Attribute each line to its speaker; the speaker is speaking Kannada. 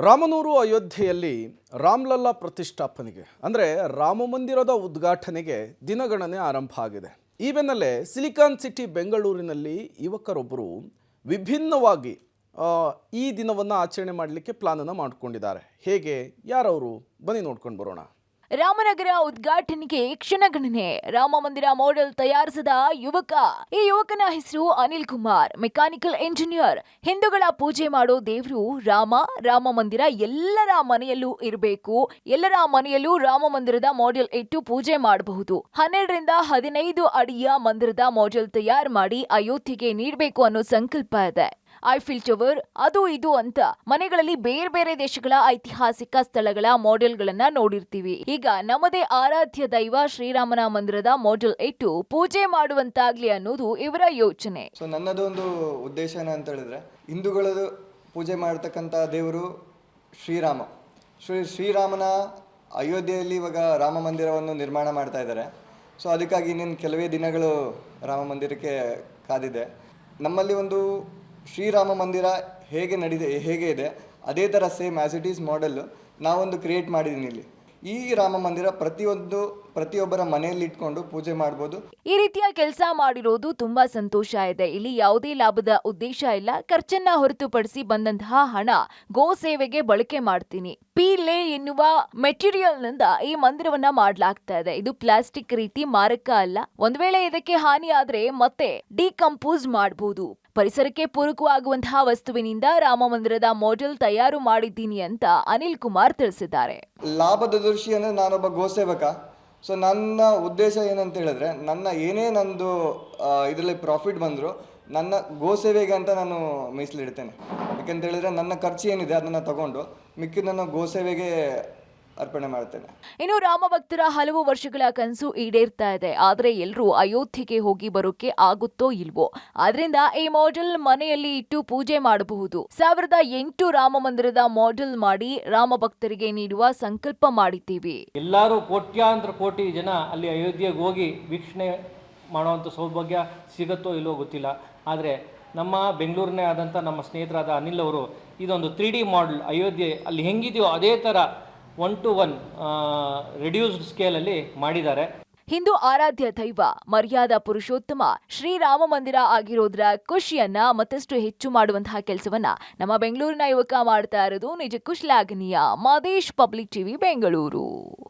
Speaker 1: ರಾಮನೂರು ಅಯೋಧ್ಯೆಯಲ್ಲಿ ರಾಮ್ಲಲ್ಲಾ ಪ್ರತಿಷ್ಠಾಪನೆಗೆ ಅಂದರೆ ರಾಮ ಮಂದಿರದ ಉದ್ಘಾಟನೆಗೆ ದಿನಗಣನೆ ಆರಂಭ ಆಗಿದೆ. ಈ ಬೆನ್ನಲ್ಲೇ ಸಿಲಿಕಾನ್ ಸಿಟಿ ಬೆಂಗಳೂರಿನಲ್ಲಿ ಯುವಕರೊಬ್ಬರು ವಿಭಿನ್ನವಾಗಿ ಈ ದಿನವನ್ನು ಆಚರಣೆ ಮಾಡಲಿಕ್ಕೆ ಪ್ಲಾನನ್ನು ಮಾಡಿಕೊಂಡಿದ್ದಾರೆ. ಹೇಗೆ, ಯಾರವರು, ಬನ್ನಿ ನೋಡ್ಕೊಂಡು ಬರೋಣ.
Speaker 2: ರಾಮನಗರ ಉದ್ಘಾಟನೆಗೆ ಕ್ಷಣಗಣನೆ. ರಾಮ ಮಂದಿರ ಮಾಡೆಲ್ ತಯಾರಿಸಿದ ಯುವಕ. ಈ ಯುವಕನ ಹೆಸರು ಅನಿಲ್ ಕುಮಾರ್, ಮೆಕ್ಯಾನಿಕಲ್ ಇಂಜಿನಿಯರ್. ಹಿಂದೂಗಳ ಪೂಜೆ ಮಾಡೋ ದೇವರು ರಾಮ ಮಂದಿರ ಎಲ್ಲರ ಮನೆಯಲ್ಲೂ ಇರಬೇಕು, ಎಲ್ಲರ ಮನೆಯಲ್ಲೂ ರಾಮ ಮಂದಿರದ ಮಾಡೆಲ್ ಇಟ್ಟು ಪೂಜೆ ಮಾಡಬಹುದು. 12 ರಿಂದ 15 ಅಡಿಯ ಮಂದಿರದ ಮಾಡೆಲ್ ತಯಾರು ಮಾಡಿ ಅಯೋಧ್ಯೆಗೆ ನೀಡಬೇಕು ಅನ್ನೋ ಸಂಕಲ್ಪ ಇದೆ. ಐಫಿಲ್ ಟವರ್, ಅದು ಇದು ಅಂತ ಮನೆಗಳಲ್ಲಿ ಬೇರೆ ಬೇರೆ ದೇಶಗಳ ಐತಿಹಾಸಿಕ ಸ್ಥಳಗಳ ಮಾಡೆಲ್ಗಳನ್ನ ನೋಡಿರ್ತೀವಿ. ಈಗ ನಮ್ಮದೇ ಆರಾಧ್ಯ ದೈವ ಶ್ರೀರಾಮನ ಮಂದಿರದ ಮಾಡೆಲ್ ಇಟ್ಟು ಪೂಜೆ ಮಾಡುವಂತಾಗ್ಲಿ ಅನ್ನೋದು ಇವರ ಯೋಚನೆ.
Speaker 3: ಸೊ ನನ್ನದು ಒಂದು ಉದ್ದೇಶ ಏನಂತ ಹೇಳಿದ್ರೆ, ಹಿಂದೂಗಳದು ಪೂಜೆ ಮಾಡತಕ್ಕಂಥ ದೇವರು ಶ್ರೀರಾಮನ ಅಯೋಧ್ಯೆಯಲ್ಲಿ ಇವಾಗ ರಾಮ ಮಂದಿರವನ್ನು ನಿರ್ಮಾಣ ಮಾಡ್ತಾ ಇದ್ದಾರೆ. ಸೊ ಅದಕ್ಕಾಗಿ ಇನ್ನೇನು ಕೆಲವೇ ದಿನಗಳು ರಾಮ ಮಂದಿರಕ್ಕೆ ಕಾದಿದೆ. ನಮ್ಮಲ್ಲಿ ಒಂದು ಶ್ರೀರಾಮ ಮಂದಿರ ಹೇಗೆ ಇದೆ ಅದೇ ಥರ same as it is model ನಾವೊಂದು ಕ್ರಿಯೇಟ್ ಮಾಡಿದ್ದೀನಿ. ಇಲ್ಲಿ ಈ ರಾಮ ಮಂದಿರ ಪ್ರತಿಯೊಬ್ಬರ ಮನೆಯಲ್ಲಿ ಇಟ್ಕೊಂಡು ಪೂಜೆ ಮಾಡ್ಬೋದು.
Speaker 2: ಈ ರೀತಿಯ ಕೆಲಸ ಮಾಡಿರೋದು ತುಂಬಾ ಸಂತೋಷ ಇದೆ. ಇಲ್ಲಿ ಯಾವುದೇ ಲಾಭದ ಉದ್ದೇಶ ಇಲ್ಲ. ಖರ್ಚನ್ನ ಹೊರತುಪಡಿಸಿ ಬಂದಂತಹ ಹಣ ಗೋ ಸೇವೆಗೆ ಬಳಕೆ ಮಾಡ್ತೀನಿ. ಪೀಲೆ ಎನ್ನುವ ಮೆಟೀರಿಯಲ್ ನಿಂದ ಈ ಮಂದಿರವನ್ನ ಮಾಡ್ಲಾಗ್ತಾ ಇದೆ. ಇದು ಪ್ಲಾಸ್ಟಿಕ್ ರೀತಿ ಮಾರಕ ಅಲ್ಲ. ಒಂದ್ ವೇಳೆ ಇದಕ್ಕೆ ಹಾನಿ ಆದ್ರೆ ಮತ್ತೆ ಡಿಕಂಪೋಸ್ ಮಾಡಬಹುದು. ಪರಿಸರಕ್ಕೆ ಪೂರಕವಾಗುವಂತಹ ವಸ್ತುವಿನಿಂದ ರಾಮ ಮಂದಿರದ ಮಾಡೆಲ್ ತಯಾರು ಮಾಡಿದ್ದೀನಿ ಅಂತ ಅನಿಲ್ ಕುಮಾರ್ ತಿಳಿಸಿದ್ದಾರೆ.
Speaker 3: ಲಾಭದ ದೃಷ್ಟಿ ಅಂದ್ರೆ ನಾನೊಬ್ಬ ಗೋಸೇವಕ. ಸೊ ನನ್ನ ಉದ್ದೇಶ ಏನಂತ ಹೇಳಿದ್ರೆ, ನಂದು ಇದರಲ್ಲಿ ಪ್ರಾಫಿಟ್ ಬಂದರೂ ನನ್ನ ಗೋಸೇವೆಗೆ ಅಂತ ನಾನು ಮೀಸಲಿಡ್ತೇನೆ. ಯಾಕೆಂತ ಹೇಳಿದ್ರೆ ನನ್ನ ಖರ್ಚು ಏನಿದೆ ಅದನ್ನು ತಗೊಂಡು ಮಿಕ್ಕಿದ್ದನ್ನು ಗೋಸೇವೆಗೆ ಅರ್ಪಣೆ ಮಾಡ್ತೇನೆ.
Speaker 2: ಇನ್ನು ರಾಮ ಭಕ್ತರ ಹಲವು ವರ್ಷಗಳ ಕನಸು ಈಡೇರ್ತಾ ಇದೆ. ಆದ್ರೆ ಎಲ್ಲರೂ ಅಯೋಧ್ಯೆಗೆ ಹೋಗಿ ಬರೋಕೆ ಆಗುತ್ತೋ ಇಲ್ವೋ. ಆದ್ರಿಂದ ಈ ಮಾಡೆಲ್ ಮನೆಯಲ್ಲಿ ಇಟ್ಟು ಪೂಜೆ ಮಾಡಬಹುದು. 1008 ರಾಮ ಮಂದಿರದ ಮಾಡೆಲ್ ಮಾಡಿ ರಾಮ ಭಕ್ತರಿಗೆ ನೀಡುವ ಸಂಕಲ್ಪ ಮಾಡಿದ್ದೀವಿ.
Speaker 4: ಎಲ್ಲರೂ ಕೋಟ್ಯಾಂತರ ಕೋಟಿ ಜನ ಅಲ್ಲಿ ಅಯೋಧ್ಯೆಗೆ ಹೋಗಿ ವೀಕ್ಷಣೆ ಮಾಡುವಂಥ ಸೌಭಾಗ್ಯ ಸಿಗುತ್ತೋ ಇಲ್ಲೋ ಗೊತ್ತಿಲ್ಲ. ಆದರೆ ನಮ್ಮ ಬೆಂಗಳೂರಿನೇ ಆದಂಥ ನಮ್ಮ ಸ್ನೇಹಿತರಾದ ಅನಿಲ್ ಅವರು ಇದೊಂದು 3D ಮಾಡೆಲ್ ಅಯೋಧ್ಯೆ ಅಲ್ಲಿ ಹೆಂಗಿದೆಯೋ ಅದೇ ಥರ 1:1 ರೆಡ್ಯೂಸ್ಡ್ ಸ್ಕೇಲಲ್ಲಿ ಮಾಡಿದ್ದಾರೆ.
Speaker 2: ಹಿಂದೂ ಆರಾಧ್ಯ ದೈವ ಮರ್ಯಾದಾ ಪುರುಷೋತ್ತಮ ಶ್ರೀರಾಮ ಮಂದಿರ ಆಗಿರೋದ್ರ ಖುಷಿಯನ್ನ ಮತ್ತಷ್ಟು ಹೆಚ್ಚು ಮಾಡುವಂತಹ ಕೆಲಸವನ್ನ ನಮ್ಮ ಬೆಂಗಳೂರಿನ ಯುವಕ ಮಾಡ್ತಾ ಇರೋದು ನಿಜಕ್ಕೂ ಶ್ಲಾಘನೀಯ. Madesh, public TV, Bengaluru.